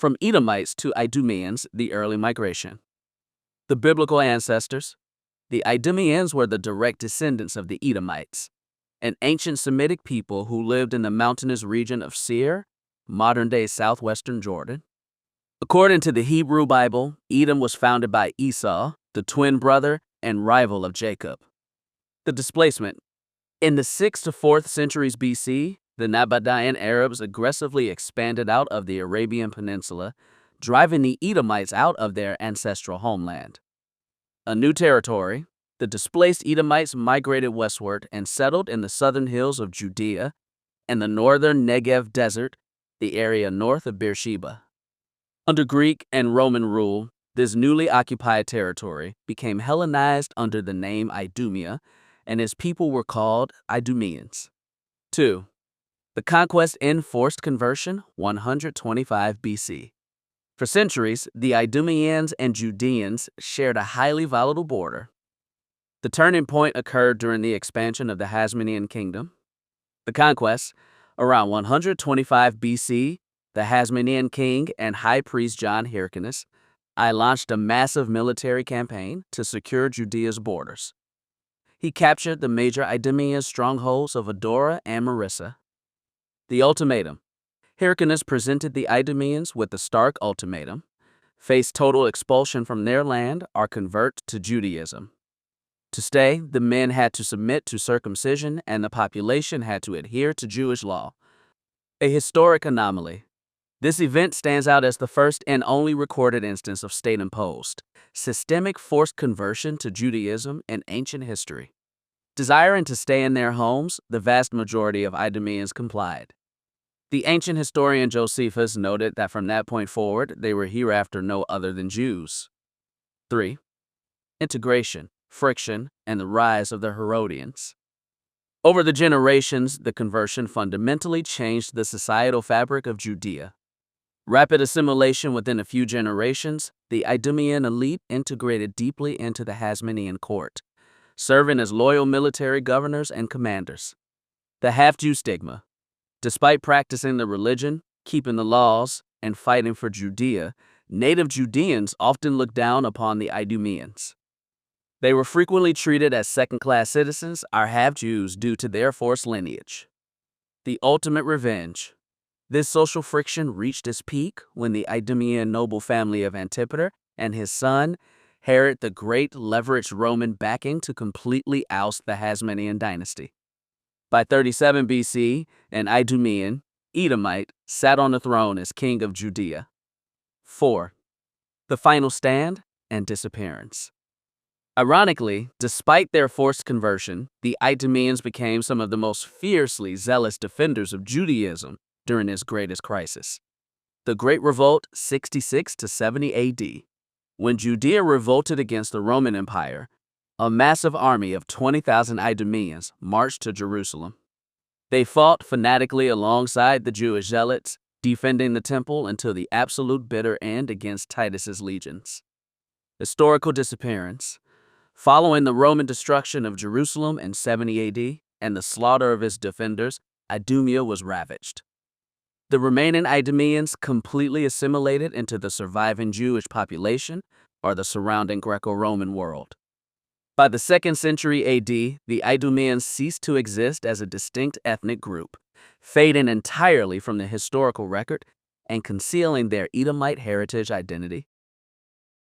From Edomites to Idumeans, the early migration. The biblical ancestors. The Idumeans were the direct descendants of the Edomites, an ancient Semitic people who lived in the mountainous region of Seir, modern-day southwestern Jordan. According to the Hebrew Bible, Edom was founded by Esau, the twin brother and rival of Jacob. The displacement. In the 6th to 4th centuries BC, the Nabataean Arabs aggressively expanded out of the Arabian Peninsula, driving the Edomites out of their ancestral homeland. A new territory, the displaced Edomites migrated westward and settled in the southern hills of Judea and the northern Negev Desert, the area north of Beersheba. Under Greek and Roman rule, this newly occupied territory became Hellenized under the name Idumea, and its people were called Idumeans. 2. The conquest and forced conversion, 125 BC. For centuries, the Idumeans and Judeans shared a highly volatile border. The turning point occurred during the expansion of the Hasmonean kingdom. The conquest, around 125 BC, the Hasmonean king and high priest John Hyrcanus I launched a massive military campaign to secure Judea's borders. He captured the major Idumean strongholds of Adora and Marissa. The ultimatum. Hyrcanus presented the Idumeans with the stark ultimatum: face total expulsion from their land or convert to Judaism. To stay, the men had to submit to circumcision and the population had to adhere to Jewish law. A historic anomaly. This event stands out as the first and only recorded instance of state-imposed, systemic forced conversion to Judaism in ancient history. Desiring to stay in their homes, the vast majority of Idumeans complied. The ancient historian Josephus noted that from that point forward, they were hereafter no other than Jews. 3. Integration, friction, and the rise of the Herodians. Over the generations, the conversion fundamentally changed the societal fabric of Judea. Rapid assimilation within a few generations, the Idumean elite integrated deeply into the Hasmonean court, serving as loyal military governors and commanders. The half-Jew stigma. Despite practicing the religion, keeping the laws, and fighting for Judea, native Judeans often looked down upon the Idumeans. They were frequently treated as second-class citizens or half-Jews due to their forced lineage. The ultimate revenge. This social friction reached its peak when the Idumean noble family of Antipater and his son, Herod the Great, leveraged Roman backing to completely oust the Hasmonean dynasty. By 37 BC, an Idumean, Edomite, sat on the throne as king of Judea. 4. The final stand and disappearance. Ironically, despite their forced conversion, the Idumeans became some of the most fiercely zealous defenders of Judaism during its greatest crisis. The Great Revolt, 66 to 70 AD. When Judea revolted against the Roman Empire, a massive army of 20,000 Idumeans marched to Jerusalem. They fought fanatically alongside the Jewish zealots, defending the temple until the absolute bitter end against Titus's legions. Historical disappearance. Following the Roman destruction of Jerusalem in 70 AD and the slaughter of its defenders, Idumea was ravaged. The remaining Idumeans completely assimilated into the surviving Jewish population or the surrounding Greco-Roman world. By the 2nd century AD, the Idumeans ceased to exist as a distinct ethnic group, fading entirely from the historical record and concealing their Edomite heritage identity.